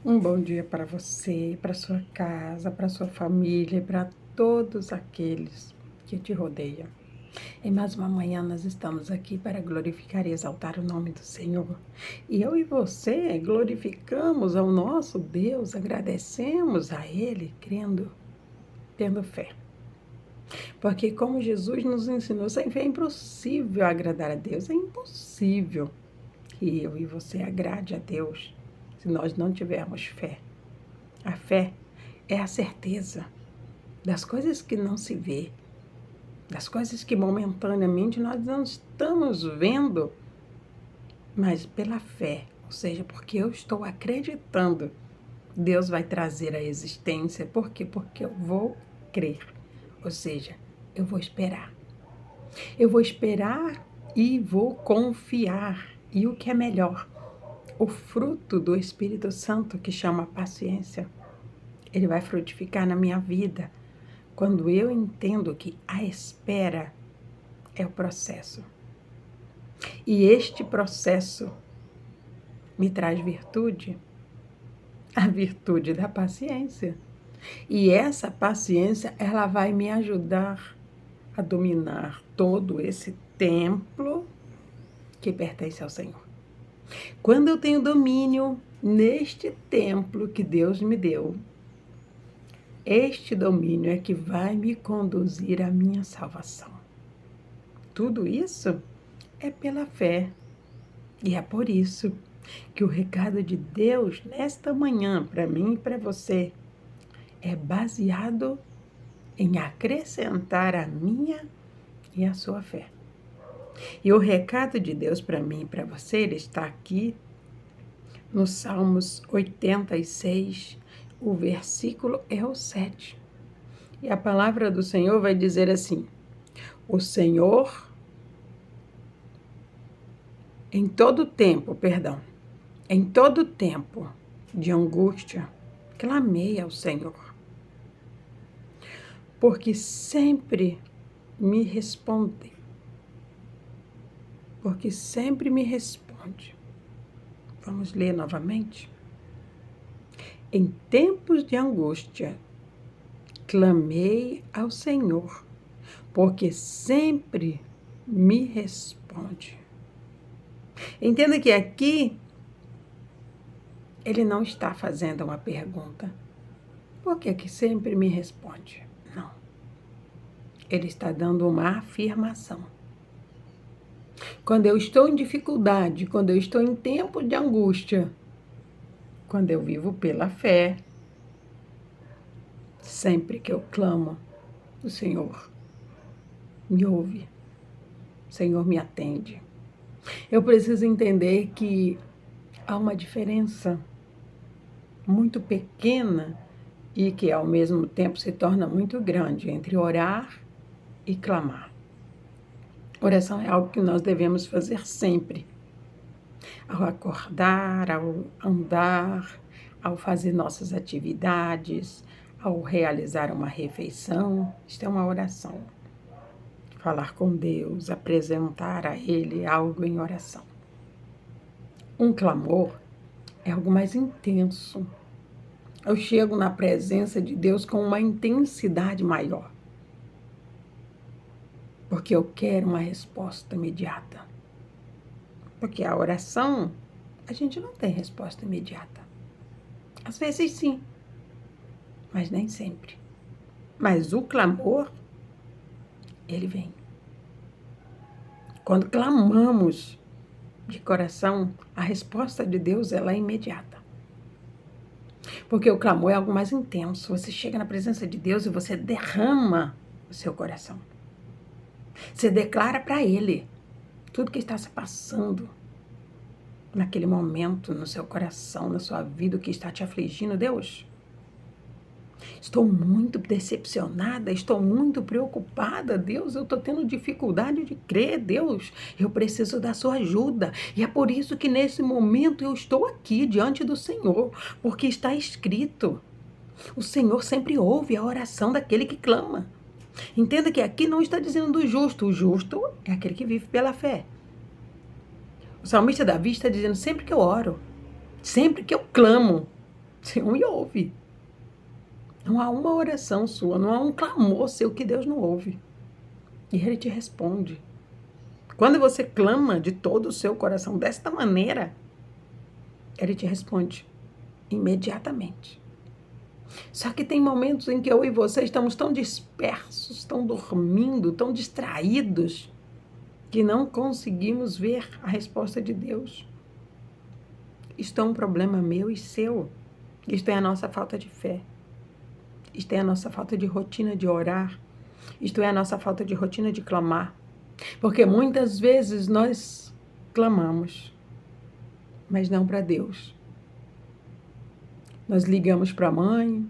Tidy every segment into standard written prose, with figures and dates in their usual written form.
Um bom dia para você, para sua casa, para sua família e para todos aqueles que te rodeiam. Em mais uma manhã nós estamos aqui para glorificar e exaltar o nome do Senhor. E eu e você glorificamos ao nosso Deus, agradecemos a Ele, crendo, tendo fé. Porque como Jesus nos ensinou, sem fé é impossível agradar a Deus, é impossível que eu e você agrade a Deus se nós não tivermos fé. A fé é a certeza das coisas que não se vê, das coisas que momentaneamente nós não estamos vendo, mas pela fé, ou seja, porque eu estou acreditando, Deus vai trazer a existência. Por quê? Porque eu vou crer, ou seja, eu vou esperar. Eu vou esperar e vou confiar. E o que é melhor? O fruto do Espírito Santo, que chama paciência, ele vai frutificar na minha vida quando eu entendo que a espera é o processo. E este processo me traz virtude, a virtude da paciência. E essa paciência, ela vai me ajudar a dominar todo esse templo que pertence ao Senhor. Quando eu tenho domínio neste templo que Deus me deu, este domínio é que vai me conduzir à minha salvação. Tudo isso é pela fé. E é por isso que o recado de Deus nesta manhã, para mim e para você, é baseado em acrescentar a minha e a sua fé. E o recado de Deus para mim e para você, ele está aqui no Salmos 86, o versículo é o 7. E a palavra do Senhor vai dizer assim: o Senhor em todo tempo de angústia, clamei ao Senhor, porque sempre me responde. Porque sempre me responde. Vamos ler novamente? Em tempos de angústia, clamei ao Senhor, porque sempre me responde. Entenda que aqui ele não está fazendo uma pergunta. Por que sempre me responde? Não. Ele está dando uma afirmação. Quando eu estou em dificuldade, quando eu estou em tempo de angústia, quando eu vivo pela fé, sempre que eu clamo, o Senhor me ouve, o Senhor me atende. Eu preciso entender que há uma diferença muito pequena e que ao mesmo tempo se torna muito grande entre orar e clamar. Oração é algo que nós devemos fazer sempre. Ao acordar, ao andar, ao fazer nossas atividades, ao realizar uma refeição, isto é uma oração. Falar com Deus, apresentar a Ele algo em oração. Um clamor é algo mais intenso. Eu chego na presença de Deus com uma intensidade maior. Porque eu quero uma resposta imediata. Porque a oração, a gente não tem resposta imediata. Às vezes sim, mas nem sempre. Mas o clamor, ele vem. Quando clamamos de coração, a resposta de Deus, ela é imediata. Porque o clamor é algo mais intenso. Você chega na presença de Deus e você derrama o seu coração. Você declara para Ele tudo que está se passando naquele momento, no seu coração, na sua vida, o que está te afligindo. Deus, estou muito decepcionada, estou muito preocupada. Deus, eu estou tendo dificuldade de crer. Deus, eu preciso da sua ajuda. E é por isso que nesse momento eu estou aqui diante do Senhor, porque está escrito: o Senhor sempre ouve a oração daquele que clama. Entenda que aqui não está dizendo do justo. O justo é aquele que vive pela fé. O salmista Davi está dizendo: sempre que eu oro, sempre que eu clamo, O Senhor me ouve. Não há uma oração sua, não há um clamor seu que Deus não ouve. E Ele te responde. Quando você clama de todo o seu coração desta maneira, Ele te responde imediatamente. Só que tem momentos em que eu e você estamos tão dispersos, tão dormindo, tão distraídos, que não conseguimos ver a resposta de Deus. Isto é um problema meu e seu. Isto é a nossa falta de fé. Isto é a nossa falta de rotina de orar. Isto é a nossa falta de rotina de clamar. Porque muitas vezes nós clamamos, mas não para Deus. Nós ligamos para a mãe,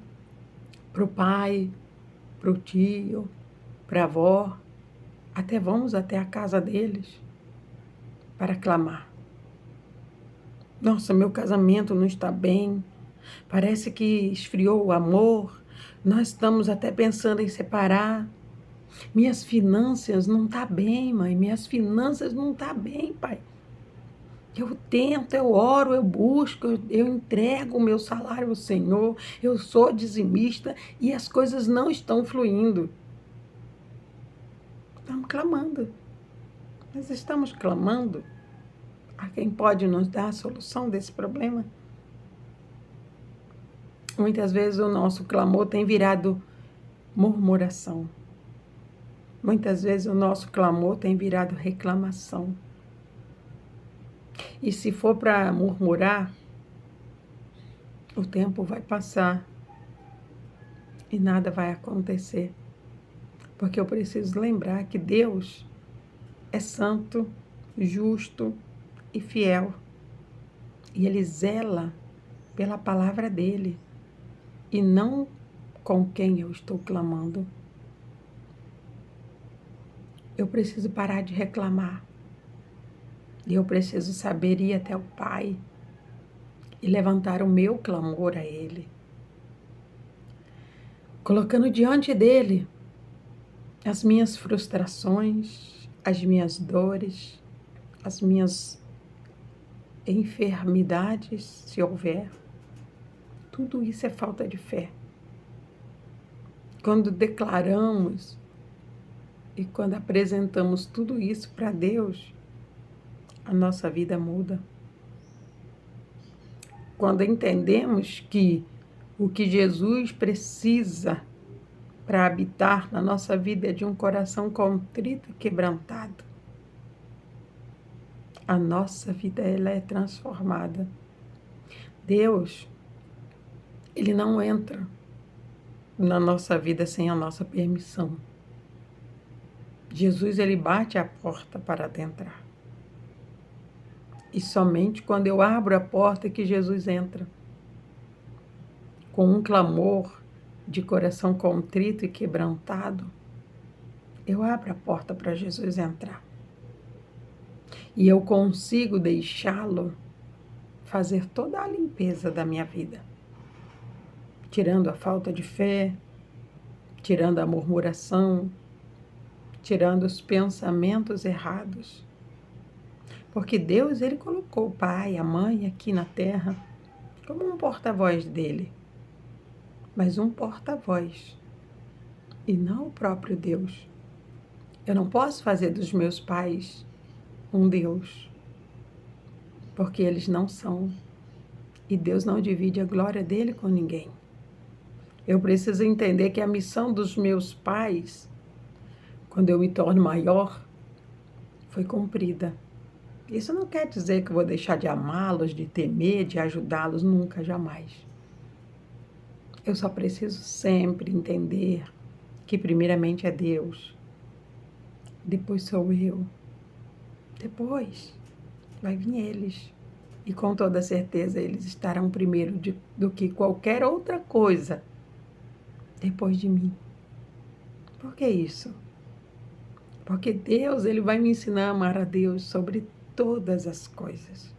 para o pai, para o tio, para a avó, até vamos até a casa deles para clamar. Nossa, meu casamento não está bem, parece que esfriou o amor, nós estamos até pensando em separar. Minhas finanças não tá bem, mãe, minhas finanças não tá bem, pai. Eu tento, eu oro, eu busco, eu entrego o meu salário ao Senhor, eu sou dizimista e as coisas não estão fluindo. Estamos clamando. Nós estamos clamando a quem pode nos dar a solução desse problema. Muitas vezes o nosso clamor tem virado murmuração. Muitas vezes o nosso clamor tem virado reclamação. E se for para murmurar, o tempo vai passar e nada vai acontecer. Porque eu preciso lembrar que Deus é santo, justo e fiel. E Ele zela pela palavra dEle e não com quem eu estou clamando. Eu preciso parar de reclamar. E eu preciso saber ir até o Pai e levantar o meu clamor a Ele. Colocando diante dEle as minhas frustrações, as minhas dores, as minhas enfermidades, se houver. Tudo isso é falta de fé. Quando declaramos e quando apresentamos tudo isso para Deus, a nossa vida muda. Quando entendemos que o que Jesus precisa para habitar na nossa vida é de um coração contrito e quebrantado, a nossa vida ela é transformada. Deus, Ele não entra na nossa vida sem a nossa permissão. Jesus, Ele bate a porta para adentrar. E somente quando eu abro a porta é que Jesus entra. Com um clamor de coração contrito e quebrantado, eu abro a porta para Jesus entrar. E eu consigo deixá-lo fazer toda a limpeza da minha vida. Tirando a falta de fé, tirando a murmuração, tirando os pensamentos errados. Porque Deus, Ele colocou o pai, a mãe aqui na terra como um porta-voz dele. Mas um porta-voz e não o próprio Deus. Eu não posso fazer dos meus pais um Deus, porque eles não são. E Deus não divide a glória dele com ninguém. Eu preciso entender que a missão dos meus pais, quando eu me torno maior, foi cumprida. Isso não quer dizer que eu vou deixar de amá-los, de temer, de ajudá-los, nunca, jamais. Eu só preciso sempre entender que primeiramente é Deus, depois sou eu, depois vai vir eles. E com toda certeza eles estarão primeiro do que qualquer outra coisa depois de mim. Por que isso? Porque Deus, Ele vai me ensinar a amar a Deus sobre todas as coisas.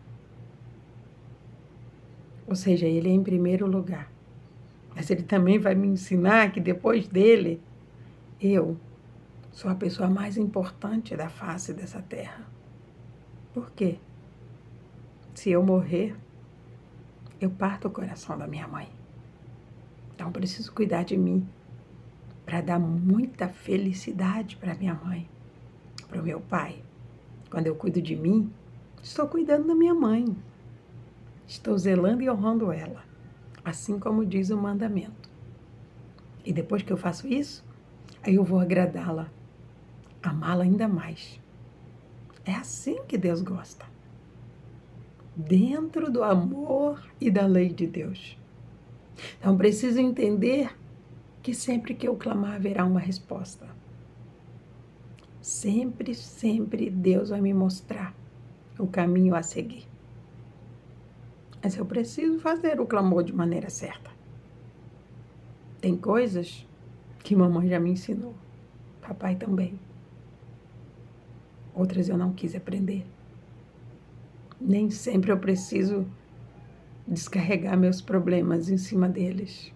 Ou seja, Ele é em primeiro lugar. Mas Ele também vai me ensinar que depois dEle, eu sou a pessoa mais importante da face dessa terra. Por quê? Se eu morrer, eu parto o coração da minha mãe. Então, eu preciso cuidar de mim para dar muita felicidade para minha mãe, para o meu pai. Quando eu cuido de mim, estou cuidando da minha mãe. Estou zelando e honrando ela, assim como diz o mandamento. E depois que eu faço isso, aí eu vou agradá-la, amá-la ainda mais. É assim que Deus gosta. Dentro do amor e da lei de Deus. Então, preciso entender que sempre que eu clamar haverá uma resposta. Sempre, sempre Deus vai me mostrar o caminho a seguir. Mas eu preciso fazer o clamor de maneira certa. Tem coisas que mamãe já me ensinou, papai também. Outras eu não quis aprender. Nem sempre eu preciso descarregar meus problemas em cima deles.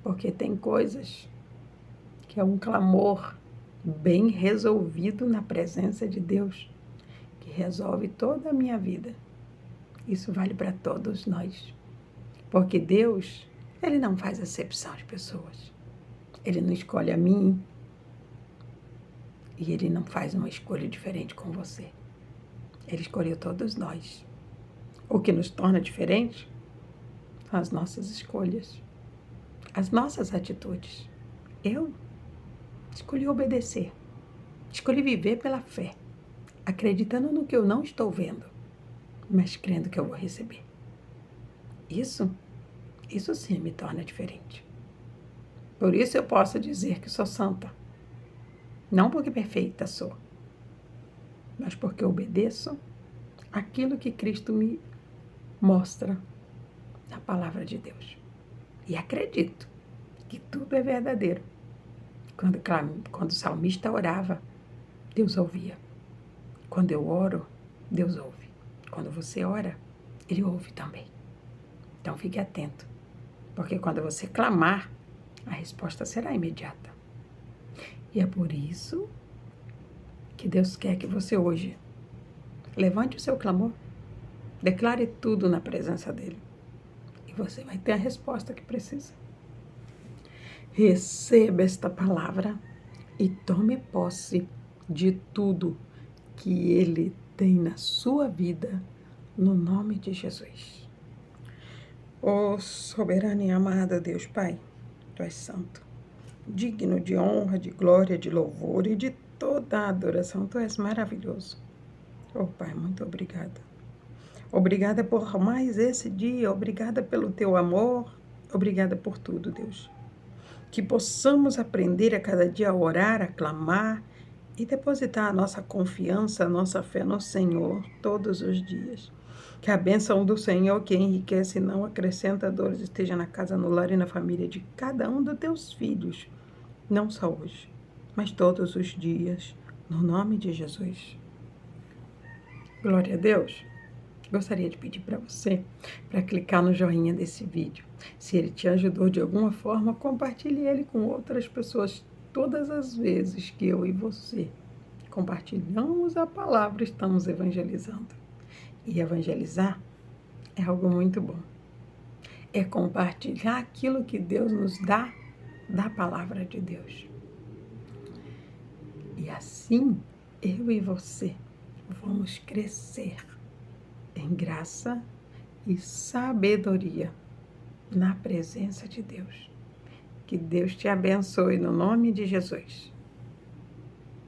Porque tem coisas que é um clamor bem resolvido na presença de Deus, que resolve toda a minha vida. Isso vale para todos nós. Porque Deus, Ele não faz acepção de pessoas. Ele não escolhe a mim e Ele não faz uma escolha diferente com você. Ele escolheu todos nós. O que nos torna diferentes são as nossas escolhas, as nossas atitudes. Eu escolhi obedecer, escolhi viver pela fé, acreditando no que eu não estou vendo, mas crendo que eu vou receber. Isso sim me torna diferente. Por isso eu posso dizer que sou santa. Não porque perfeita sou, mas porque obedeço aquilo que Cristo me mostra na palavra de Deus. E acredito que tudo é verdadeiro. Quando o salmista orava, Deus ouvia. Quando eu oro, Deus ouve. Quando você ora, Ele ouve também. Então fique atento, porque quando você clamar, a resposta será imediata. E é por isso que Deus quer que você hoje levante o seu clamor, declare tudo na presença dEle. E você vai ter a resposta que precisa. Receba esta palavra e tome posse de tudo que Ele tem na sua vida, no nome de Jesus. Ó soberano e amado Deus Pai, Tu és santo, digno de honra, de glória, de louvor e de toda a adoração. Tu és maravilhoso. Ó Pai, muito obrigada. Obrigada por mais esse dia, obrigada pelo Teu amor, obrigada por tudo, Deus. Que possamos aprender a cada dia a orar, a clamar e depositar a nossa confiança, a nossa fé no Senhor todos os dias. Que a bênção do Senhor, que enriquece e não acrescenta dores, esteja na casa, no lar e na família de cada um dos teus filhos, não só hoje, mas todos os dias, no nome de Jesus. Glória a Deus. Gostaria de pedir para você, para clicar no joinha desse vídeo. Se ele te ajudou de alguma forma, compartilhe ele com outras pessoas. Todas as vezes que eu e você compartilhamos a palavra, estamos evangelizando. E evangelizar é algo muito bom. É compartilhar aquilo que Deus nos dá, da palavra de Deus. E assim, eu e você vamos crescer em graça e sabedoria na presença de Deus. Que Deus te abençoe no nome de Jesus.